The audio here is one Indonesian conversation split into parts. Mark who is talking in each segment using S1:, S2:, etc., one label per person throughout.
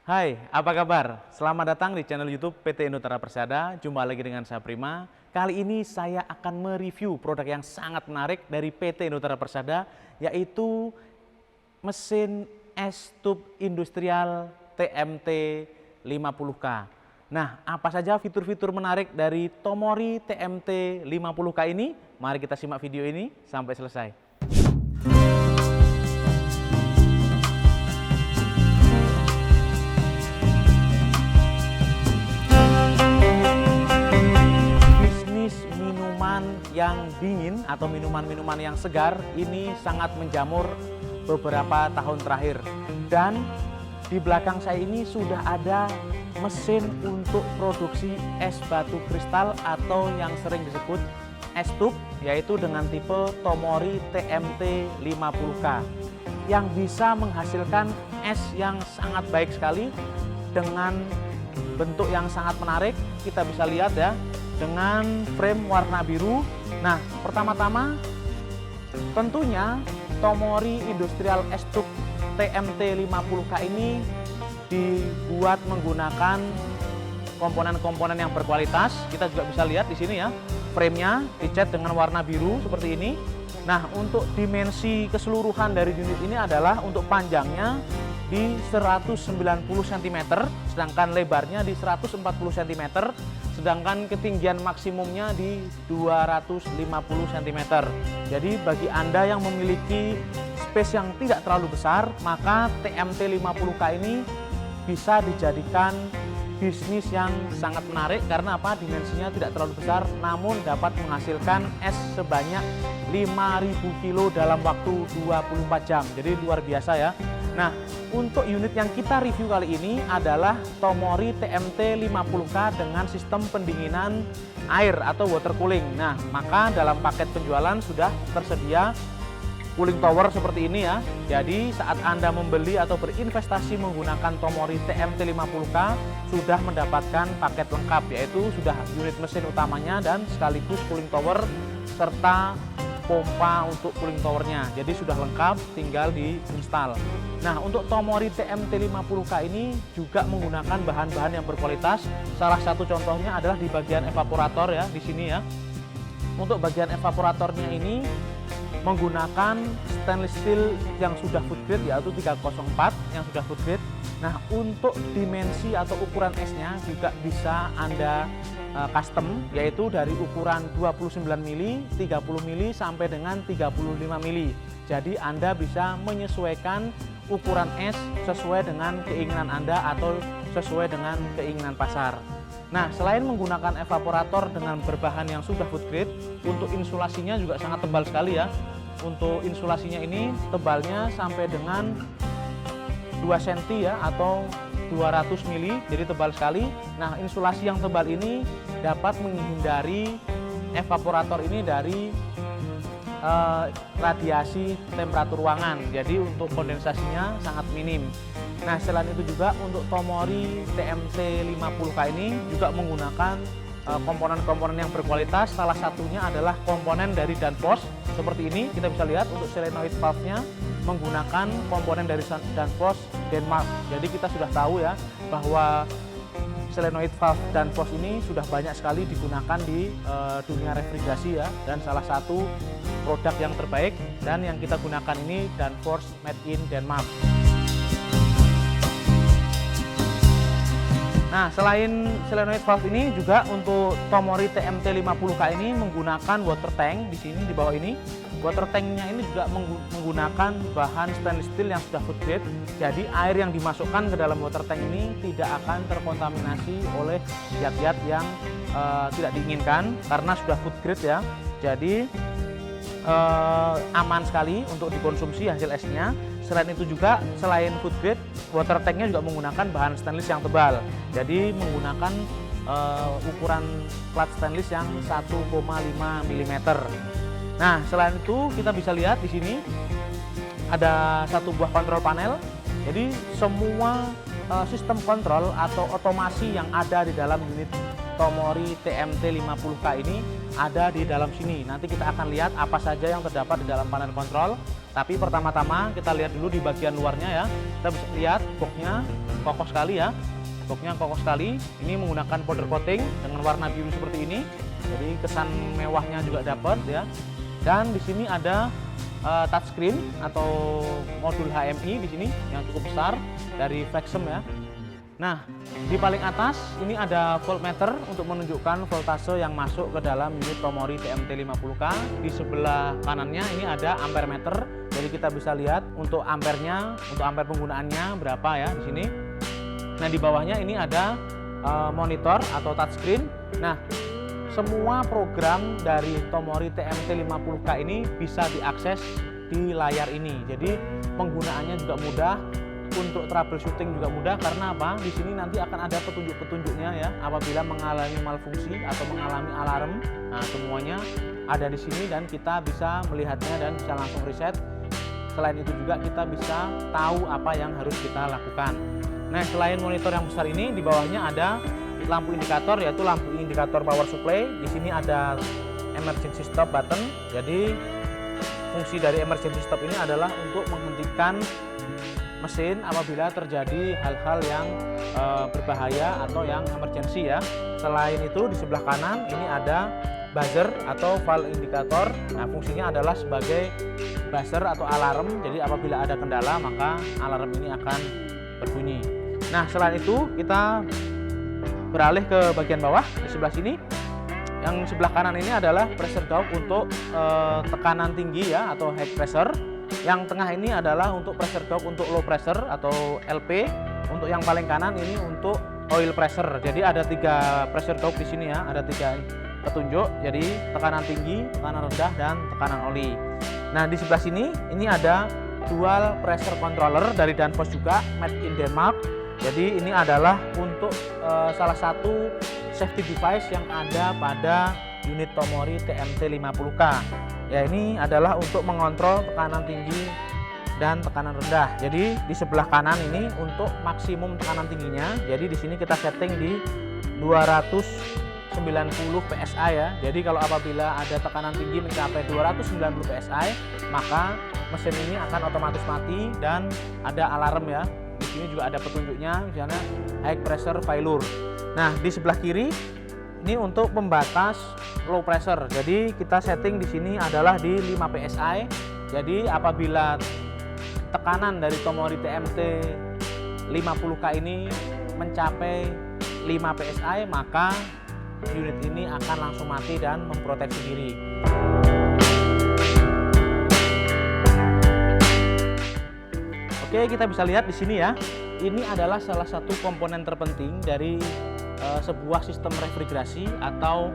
S1: Hai, apa kabar? Selamat datang di channel YouTube PT Indoterra Persada. Jumpa lagi dengan saya Prima. Kali ini saya akan mereview produk yang sangat menarik dari PT Indoterra Persada, yaitu mesin es tube industrial TMT 50K. Nah, apa saja fitur-fitur menarik dari Tomori TMT 50K ini? Mari kita simak video ini sampai selesai. Yang dingin atau minuman-minuman yang segar ini sangat menjamur beberapa tahun terakhir, dan di belakang saya ini sudah ada mesin untuk produksi es batu kristal atau yang sering disebut es tube, yaitu dengan tipe Tomori TMT 50K yang bisa menghasilkan es yang sangat baik sekali dengan bentuk yang sangat menarik. Kita bisa lihat ya, dengan frame warna biru. Nah, pertama-tama tentunya Tomori Industrial Es Tube TMT 50K ini dibuat menggunakan komponen-komponen yang berkualitas. Kita juga bisa lihat di sini ya, frame-nya dicat dengan warna biru seperti ini. Nah, untuk dimensi keseluruhan dari unit ini adalah untuk panjangnya di 190 cm, sedangkan lebarnya di 140 cm, sedangkan ketinggian maksimumnya di 250 cm. Jadi bagi Anda yang memiliki space yang tidak terlalu besar, maka TMT 50K ini bisa dijadikan bisnis yang sangat menarik. Karena apa? Dimensinya tidak terlalu besar, namun dapat menghasilkan es sebanyak 5.000 kilo dalam waktu 24 jam. Jadi luar biasa ya. Nah, untuk unit yang kita review kali ini adalah Tomori TMT 50K dengan sistem pendinginan air atau water cooling. Nah, maka dalam paket penjualan sudah tersedia cooling tower seperti ini ya. Jadi saat Anda membeli atau berinvestasi menggunakan Tomori TMT 50K sudah mendapatkan paket lengkap, yaitu sudah unit mesin utamanya dan sekaligus cooling tower serta pompa untuk cooling towernya. Jadi sudah lengkap, tinggal diinstal. Nah, untuk Tomori TMT 50K ini juga menggunakan bahan-bahan yang berkualitas. Salah satu contohnya adalah di bagian evaporator ya, di sini ya. Untuk bagian evaporatornya ini menggunakan stainless steel yang sudah food grade, yaitu 304 yang sudah food grade. Nah, untuk dimensi atau ukuran esnya juga bisa Anda custom, yaitu dari ukuran 29 mili, 30 mili sampai dengan 35 mili. Jadi Anda bisa menyesuaikan ukuran es sesuai dengan keinginan Anda atau sesuai dengan keinginan pasar. Nah, selain menggunakan evaporator dengan berbahan yang sudah food grade, untuk insulasinya juga sangat tebal sekali ya. Untuk insulasinya ini tebalnya sampai dengan 2 cm ya, atau 200 mili, jadi tebal sekali. Nah, insulasi yang tebal ini dapat menghindari evaporator ini dari radiasi temperatur ruangan, jadi untuk kondensasinya sangat minim. Nah, selain itu juga untuk Tomori TMT 50K ini juga menggunakan komponen-komponen yang berkualitas. Salah satunya adalah komponen dari Danfoss seperti ini. Kita bisa lihat untuk solenoid valve-nya menggunakan komponen dari Danfoss Denmark. Jadi kita sudah tahu ya bahwa solenoid valve Danfoss ini sudah banyak sekali digunakan di dunia refrigerasi ya, dan salah satu produk yang terbaik dan yang kita gunakan ini Danfoss made in Denmark. Nah, selain solenoid valve ini juga untuk Tomori TMT 50K ini menggunakan water tank di sini di bawah ini. Water tanknya ini juga menggunakan bahan stainless steel yang sudah food grade. Jadi air yang dimasukkan ke dalam water tank ini tidak akan terkontaminasi oleh zat-zat yang tidak diinginkan karena sudah food grade ya. Jadi aman sekali untuk dikonsumsi hasil esnya. Selain itu juga, selain food grade, water tanknya juga menggunakan bahan stainless yang tebal. Jadi menggunakan ukuran plat stainless yang 1,5 mm. Nah, selain itu kita bisa lihat di sini ada satu buah kontrol panel. Jadi semua sistem kontrol atau otomasi yang ada di dalam unit Tomori TMT 50K ini ada di dalam sini. Nanti kita akan lihat apa saja yang terdapat di dalam panel kontrol. Tapi pertama-tama kita lihat dulu di bagian luarnya ya. Kita bisa lihat boxnya kokoh sekali ya. Boxnya kokoh sekali. Ini menggunakan powder coating dengan warna biru seperti ini. Jadi kesan mewahnya juga dapat ya. Dan di sini ada touchscreen atau modul HMI di sini yang cukup besar dari Flexem ya. Nah, di paling atas ini ada voltmeter untuk menunjukkan voltase yang masuk ke dalam unit Tomori TMT50K. Di sebelah kanannya ini ada ampere meter. Jadi kita bisa lihat untuk ampernya, untuk ampere penggunaannya berapa ya di sini. Nah, di bawahnya ini ada monitor atau touchscreen. Nah, semua program dari Tomori TMT50K ini bisa diakses di layar ini. Jadi penggunaannya juga mudah, untuk troubleshooting juga mudah karena apa? Di sini nanti akan ada petunjuk-petunjuknya ya. Apabila mengalami malfungsi atau mengalami alarm, nah semuanya ada di sini dan kita bisa melihatnya dan bisa langsung reset. Selain itu juga kita bisa tahu apa yang harus kita lakukan. Nah, selain monitor yang besar ini, di bawahnya ada lampu indikator, yaitu lampu indikator power supply. Di sini ada emergency stop button. Jadi fungsi dari emergency stop ini adalah untuk menghentikan mesin apabila terjadi hal-hal yang berbahaya atau yang emergency ya. Selain itu di sebelah kanan ini ada buzzer atau valve indikator. Nah, fungsinya adalah sebagai buzzer atau alarm. Jadi apabila ada kendala maka alarm ini akan berbunyi. Nah, selain itu kita beralih ke bagian bawah di sebelah sini. Yang sebelah kanan ini adalah pressure gauge untuk tekanan tinggi ya atau high pressure. Yang tengah ini adalah untuk pressure gauge untuk low pressure atau LP. Untuk yang paling kanan ini untuk oil pressure. Jadi ada 3 pressure gauge di sini ya, ada 3 petunjuk. Jadi tekanan tinggi, tekanan rendah, dan tekanan oli. Nah, di sebelah sini ini ada dual pressure controller dari Danfoss juga, made in Denmark. Jadi ini adalah untuk salah satu safety device yang ada pada unit Tomori TMT50K. Ya, ini adalah untuk mengontrol tekanan tinggi dan tekanan rendah. Jadi di sebelah kanan ini untuk maksimum tekanan tingginya. Jadi di sini kita setting di 290 PSI ya. Jadi kalau apabila ada tekanan tinggi mencapai 290 PSI, maka mesin ini akan otomatis mati dan ada alarm ya. Di sini juga ada petunjuknya, misalnya high pressure failure. Nah, di sebelah kiri ini untuk pembatas low pressure. Jadi kita setting di sini adalah di 5 PSI. Jadi apabila tekanan dari Tomori TMT50K ini mencapai 5 PSI, maka unit ini akan langsung mati dan memproteksi diri. Oke, kita bisa lihat di sini ya. Ini adalah salah satu komponen terpenting dari sebuah sistem refrigerasi atau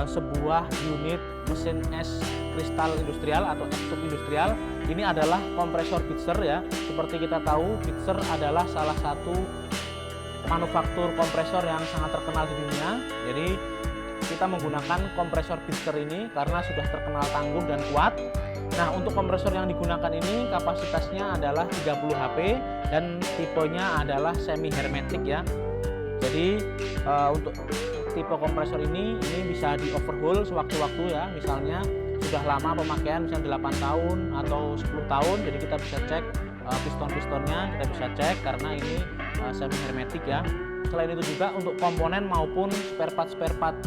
S1: sebuah unit mesin es kristal industrial atau es tube industrial. Ini adalah kompresor Bitzer ya. Seperti kita tahu, Bitzer adalah salah satu manufaktur kompresor yang sangat terkenal di dunia. Jadi kita menggunakan kompresor Bitzer ini karena sudah terkenal tangguh dan kuat. Nah, untuk kompresor yang digunakan ini kapasitasnya adalah 30 HP dan tipenya adalah semi hermetic ya. Jadi untuk tipe kompresor ini bisa di overhaul sewaktu-waktu ya. Misalnya sudah lama pemakaian, misalnya 8 tahun atau 10 tahun, jadi kita bisa cek piston-pistonnya, kita bisa cek karena ini semi hermetic ya. Selain itu juga untuk komponen maupun spare part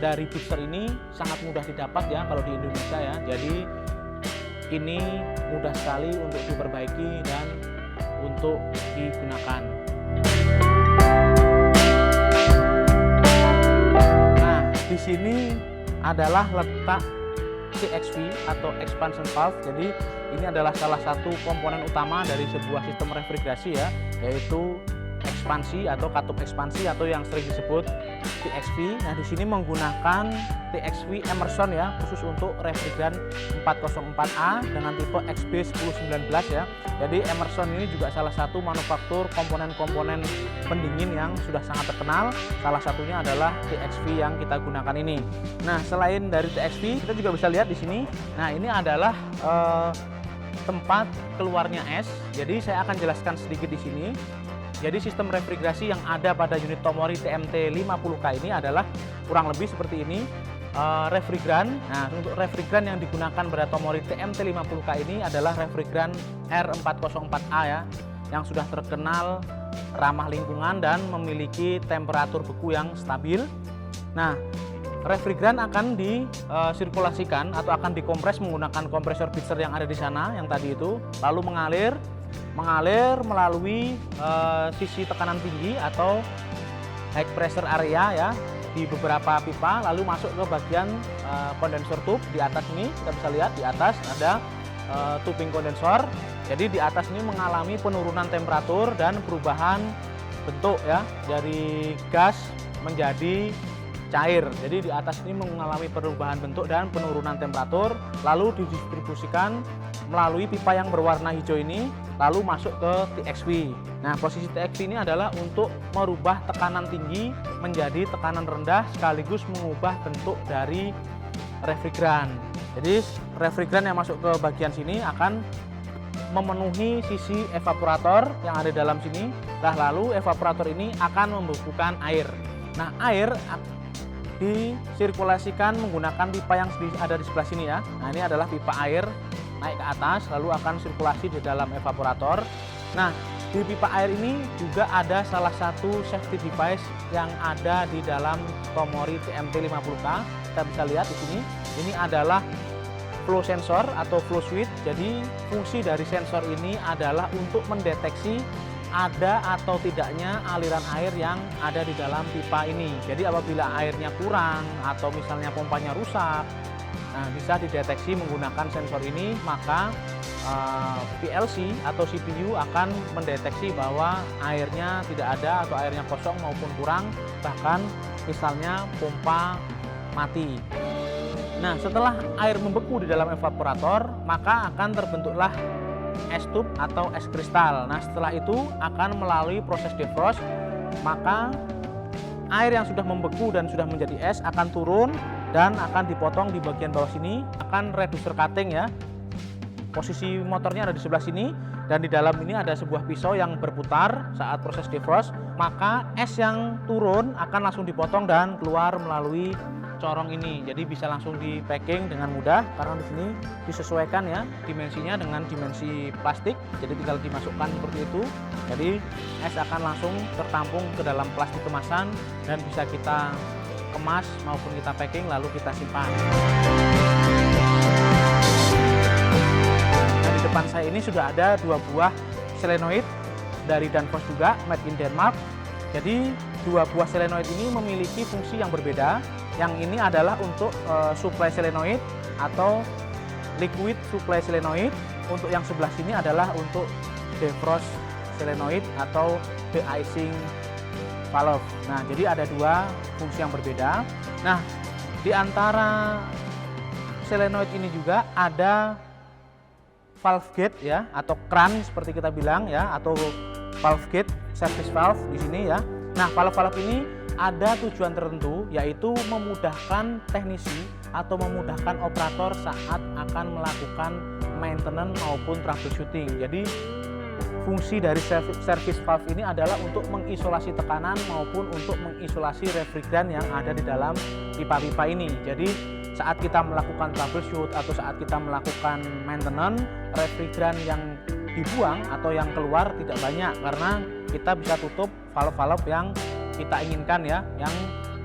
S1: dari Bitzer ini sangat mudah didapat ya kalau di Indonesia ya. Jadi ini mudah sekali untuk diperbaiki dan untuk digunakan. Nah, di sini adalah letak TXV atau expansion valve. Jadi ini adalah salah satu komponen utama dari sebuah sistem refrigerasi ya, yaitu ekspansi atau katup ekspansi atau yang sering disebut TXV. Nah, di sini menggunakan TXV Emerson ya, khusus untuk refrigeran 404A dengan tipe XB1019 ya. Jadi Emerson ini juga salah satu manufaktur komponen-komponen pendingin yang sudah sangat terkenal. Salah satunya adalah TXV yang kita gunakan ini. Nah, selain dari TXV, kita juga bisa lihat di sini. Nah, ini adalah tempat keluarnya es. Jadi saya akan jelaskan sedikit di sini. Jadi sistem refrigerasi yang ada pada unit Tomori TMT50K ini adalah kurang lebih seperti ini. refrigeran. Nah, untuk refrigeran yang digunakan pada Tomori TMT50K ini adalah refrigeran R404A ya, yang sudah terkenal ramah lingkungan dan memiliki temperatur beku yang stabil. Nah, refrigeran akan disirkulasikan atau akan dikompres menggunakan kompresor Bitzer yang ada di sana yang tadi itu, lalu mengalir melalui sisi tekanan tinggi atau high pressure area ya di beberapa pipa, lalu masuk ke bagian kondensor tube. Di atas ini kita bisa lihat di atas ada tubing kondensor. Jadi di atas ini mengalami penurunan temperatur dan perubahan bentuk ya, dari gas menjadi cair. Jadi di atas ini mengalami perubahan bentuk dan penurunan temperatur, lalu didistribusikan melalui pipa yang berwarna hijau ini, lalu masuk ke TXV. Nah, posisi TXV ini adalah untuk merubah tekanan tinggi menjadi tekanan rendah sekaligus mengubah bentuk dari refrigeran. Jadi refrigeran yang masuk ke bagian sini akan memenuhi sisi evaporator yang ada dalam sini. Lalu evaporator ini akan membekukan air. Nah, air disirkulasikan menggunakan pipa yang ada di sebelah sini ya. Nah, ini adalah pipa air naik ke atas, lalu akan sirkulasi di dalam evaporator. Nah, di pipa air ini juga ada salah satu safety device yang ada di dalam Tomori TMT50K. Kita bisa lihat di sini. Ini adalah flow sensor atau flow switch. Jadi fungsi dari sensor ini adalah untuk mendeteksi ada atau tidaknya aliran air yang ada di dalam pipa ini. Jadi apabila airnya kurang atau misalnya pompanya rusak, nah bisa dideteksi menggunakan sensor ini, maka PLC atau CPU akan mendeteksi bahwa airnya tidak ada atau airnya kosong maupun kurang, bahkan misalnya pompa mati. Nah, setelah air membeku di dalam evaporator, maka akan terbentuklah es tube atau es kristal. Nah, setelah itu akan melalui proses defrost, maka air yang sudah membeku dan sudah menjadi es akan turun dan akan dipotong di bagian bawah sini, akan reducer cutting ya. Posisi motornya ada di sebelah sini dan di dalam ini ada sebuah pisau yang berputar saat proses defrost, maka es yang turun akan langsung dipotong dan keluar melalui corong ini. Jadi bisa langsung di packing dengan mudah karena di sini disesuaikan ya dimensinya dengan dimensi plastik. Jadi tinggal dimasukkan seperti itu. Jadi es akan langsung tertampung ke dalam plastik kemasan dan bisa kita kemas maupun kita packing lalu kita simpan. Nah, di depan saya ini sudah ada 2 buah solenoid dari Danfoss juga, made in Denmark. Jadi 2 buah solenoid ini memiliki fungsi yang berbeda. Yang ini adalah untuk supply solenoid atau liquid supply solenoid. Untuk yang sebelah sini adalah untuk defrost solenoid atau de-icing valve. Nah, jadi ada 2 fungsi yang berbeda. Nah, di antara solenoid ini juga ada valve gate ya, atau kran seperti kita bilang ya, atau valve gate, service valve di sini ya. Nah, valve-valve ini ada tujuan tertentu, yaitu memudahkan teknisi atau memudahkan operator saat akan melakukan maintenance maupun troubleshooting. Jadi fungsi dari service valve ini adalah untuk mengisolasi tekanan maupun untuk mengisolasi refrigeran yang ada di dalam pipa-pipa ini. Jadi saat kita melakukan troubleshoot atau saat kita melakukan maintenance, refrigeran yang dibuang atau yang keluar tidak banyak karena kita bisa tutup valve-valve yang kita inginkan ya, yang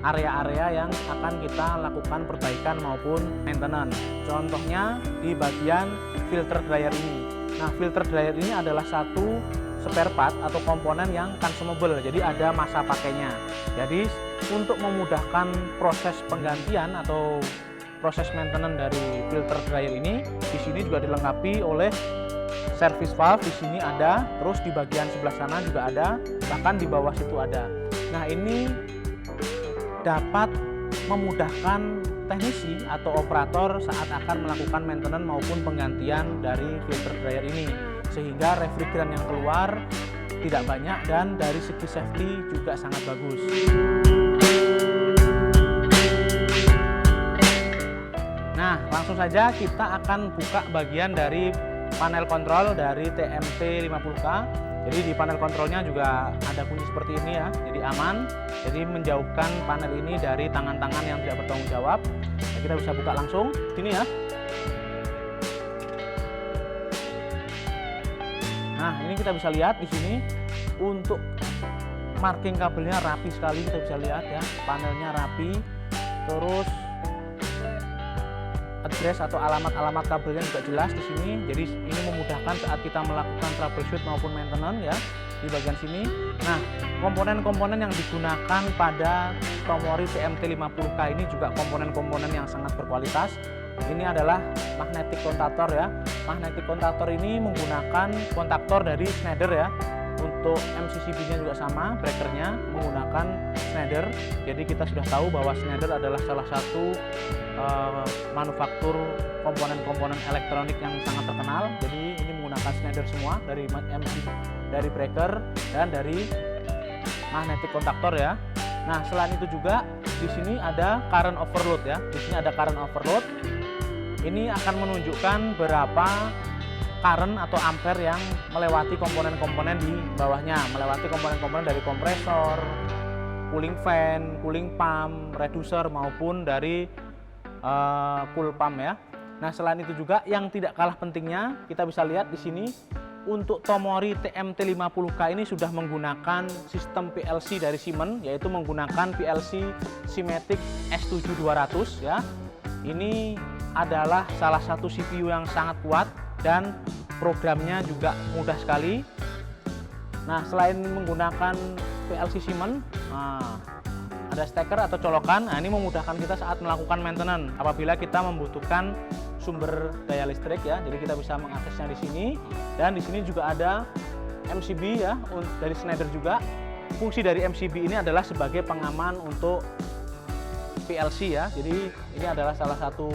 S1: area-area yang akan kita lakukan perbaikan maupun maintenance. Contohnya di bagian filter dryer ini. Nah, filter dryer ini adalah satu spare part atau komponen yang consumable, jadi ada masa pakainya. Jadi untuk memudahkan proses penggantian atau proses maintenance dari filter dryer ini, di sini juga dilengkapi oleh service valve. Di sini ada, terus di bagian sebelah sana juga ada, bahkan di bawah situ ada. Nah, ini dapat memudahkan teknisi atau operator saat akan melakukan maintenance maupun penggantian dari filter dryer ini, sehingga refrigeran yang keluar tidak banyak dan dari segi safety juga sangat bagus. Nah, langsung saja kita akan buka bagian dari panel kontrol dari TMT50K. Jadi di panel kontrolnya juga ada kunci seperti ini ya, jadi aman. Jadi menjauhkan panel ini dari tangan-tangan yang tidak bertanggung jawab. Nah, kita bisa buka langsung sini ya. Nah, ini kita bisa lihat di sini untuk marking kabelnya rapi sekali, kita bisa lihat ya, panelnya rapi. Terus address atau alamat-alamat kabelnya juga jelas di sini. Jadi ini memudahkan saat kita melakukan troubleshoot maupun maintenance ya di bagian sini. Nah, komponen-komponen yang digunakan pada Tomori TMT50K ini juga komponen-komponen yang sangat berkualitas. Ini adalah magnetic kontaktor ya. Magnetic kontaktor ini menggunakan kontaktor dari Schneider ya. Untuk MCCB-nya juga sama, breakernya menggunakan Schneider. Jadi kita sudah tahu bahwa Schneider adalah salah satu manufaktur komponen-komponen elektronik yang sangat terkenal. Jadi ini menggunakan Schneider semua, dari MCB, dari breaker dan dari magnetic kontaktor ya. Nah, selain itu juga di sini ada current overload ya. Di sini ada current overload. Ini akan menunjukkan berapa current atau ampere yang melewati komponen-komponen di bawahnya, melewati komponen-komponen dari kompresor, cooling fan, cooling pump, reducer maupun dari cool pump ya. Nah, selain itu juga yang tidak kalah pentingnya, kita bisa lihat di sini untuk Tomori TMT50K ini sudah menggunakan sistem PLC dari Siemens, yaitu menggunakan PLC Simetic S7200 ya. Ini adalah salah satu CPU yang sangat kuat dan programnya juga mudah sekali. Nah, selain menggunakan PLC Siemens, ada steker atau colokan. Nah, ini memudahkan kita saat melakukan maintenance apabila kita membutuhkan sumber daya listrik ya. Jadi kita bisa mengaksesnya di sini, dan di sini juga ada MCB ya dari Schneider juga. Fungsi dari MCB ini adalah sebagai pengaman untuk PLC ya. Jadi ini adalah salah satu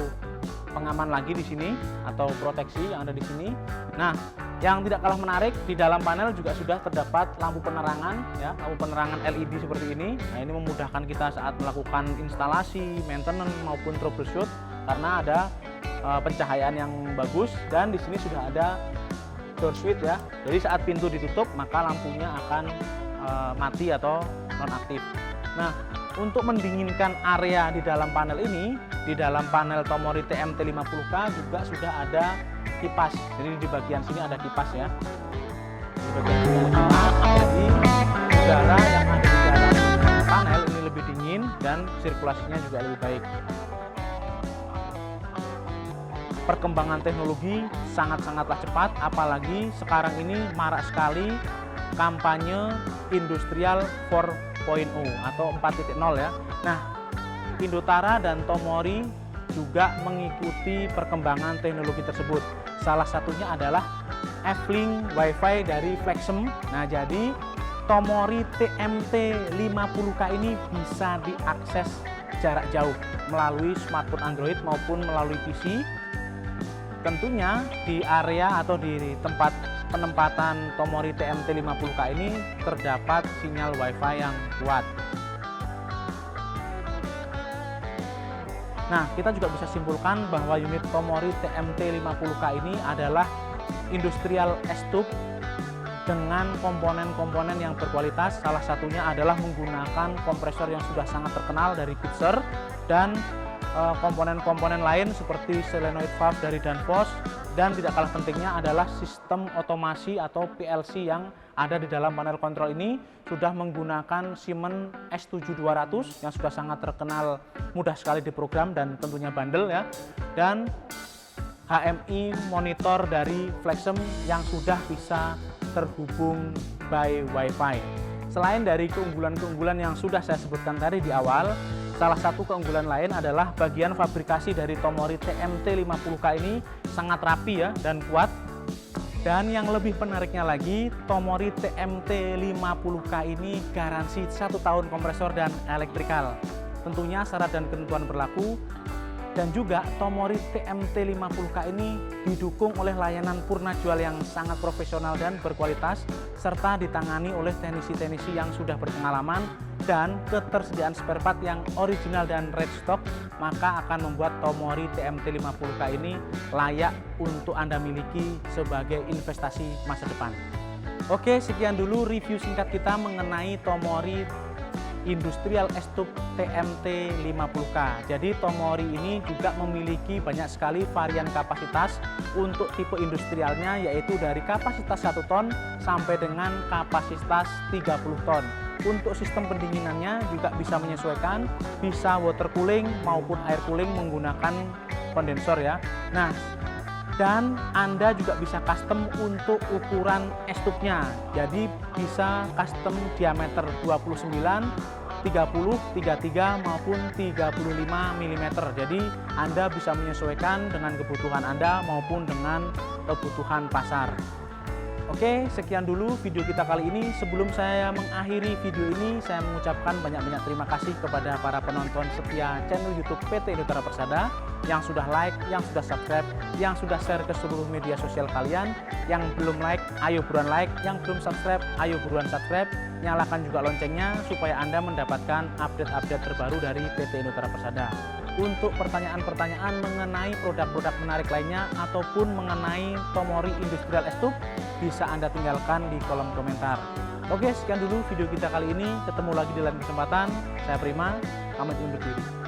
S1: pengaman lagi di sini atau proteksi yang ada di sini. Nah, yang tidak kalah menarik, di dalam panel juga sudah terdapat lampu penerangan ya, lampu penerangan LED seperti ini. Nah, ini memudahkan kita saat melakukan instalasi, maintenance maupun troubleshoot karena ada pencahayaan yang bagus, dan di sini sudah ada door switch ya. Jadi saat pintu ditutup maka lampunya akan mati atau nonaktif. Nah, untuk mendinginkan area di dalam panel ini, di dalam panel Tomori TMT50K juga sudah ada kipas. Jadi di bagian sini ada kipas ya. Di bagian sini ada kipas, jadi udara yang ada di dalam panel ini lebih dingin dan sirkulasinya juga lebih baik. Perkembangan teknologi sangat-sangatlah cepat, apalagi sekarang ini marak sekali kampanye industrial 4.0 atau 4.0 ya. Nah, Indotara dan Tomori juga mengikuti perkembangan teknologi tersebut. Salah satunya adalah F-Link Wi-Fi dari Flexem. Nah, jadi Tomori TMT50K ini bisa diakses jarak jauh melalui smartphone Android maupun melalui PC. Tentunya di area atau di tempat penempatan Tomori TMT50K ini terdapat sinyal Wi-Fi yang kuat. Nah, kita juga bisa simpulkan bahwa unit Tomori TMT50K ini adalah industrial S-Tube dengan komponen-komponen yang berkualitas. Salah satunya adalah menggunakan kompresor yang sudah sangat terkenal dari Pitzer, dan komponen-komponen lain seperti solenoid valve dari Danfoss, dan tidak kalah pentingnya adalah sistem otomasi atau PLC yang ada di dalam panel kontrol ini sudah menggunakan Siemens S7200 yang sudah sangat terkenal, mudah sekali diprogram dan tentunya bandel ya, dan HMI monitor dari Flexem yang sudah bisa terhubung by Wi-Fi. Selain dari keunggulan-keunggulan yang sudah saya sebutkan tadi di awal, salah satu keunggulan lain adalah bagian fabrikasi dari Tomori TMT50K ini sangat rapi ya dan kuat. Dan yang lebih menariknya lagi, Tomori TMT50K ini garansi 1 tahun kompresor dan elektrikal. Tentunya syarat dan ketentuan berlaku. Dan juga Tomori TMT50K ini didukung oleh layanan purna jual yang sangat profesional dan berkualitas, serta ditangani oleh teknisi-teknisi yang sudah berpengalaman, dan ketersediaan spare part yang original dan red stock, maka akan membuat Tomori TMT50K ini layak untuk Anda miliki sebagai investasi masa depan. Oke, sekian dulu review singkat kita mengenai Tomori Industrial S-Tube TMT 50K. Jadi Tomori ini juga memiliki banyak sekali varian kapasitas untuk tipe industrialnya, yaitu dari kapasitas 1 ton sampai dengan kapasitas 30 ton. Untuk sistem pendinginannya juga bisa menyesuaikan, bisa water cooling maupun air cooling menggunakan kondensor ya. Nah, dan Anda juga bisa custom untuk ukuran S-tube-nya. Jadi bisa custom diameter 29, 30, 33 maupun 35 mm. Jadi Anda bisa menyesuaikan dengan kebutuhan Anda maupun dengan kebutuhan pasar. Oke, sekian dulu video kita kali ini. Sebelum saya mengakhiri video ini, saya mengucapkan banyak-banyak terima kasih kepada para penonton setia channel YouTube PT Indoterra Persada yang sudah like, yang sudah subscribe, yang sudah share ke seluruh media sosial kalian. Yang belum like, ayo buruan like. Yang belum subscribe, ayo buruan subscribe. Nyalakan juga loncengnya supaya Anda mendapatkan update-update terbaru dari PT Indoterra Persada. Untuk pertanyaan-pertanyaan mengenai produk-produk menarik lainnya ataupun mengenai Tomori Industrial S-Tube, bisa Anda tinggalkan di kolom komentar. Oke, sekian dulu video kita kali ini. Ketemu lagi di lain kesempatan. Saya Prima, pamit undur diri.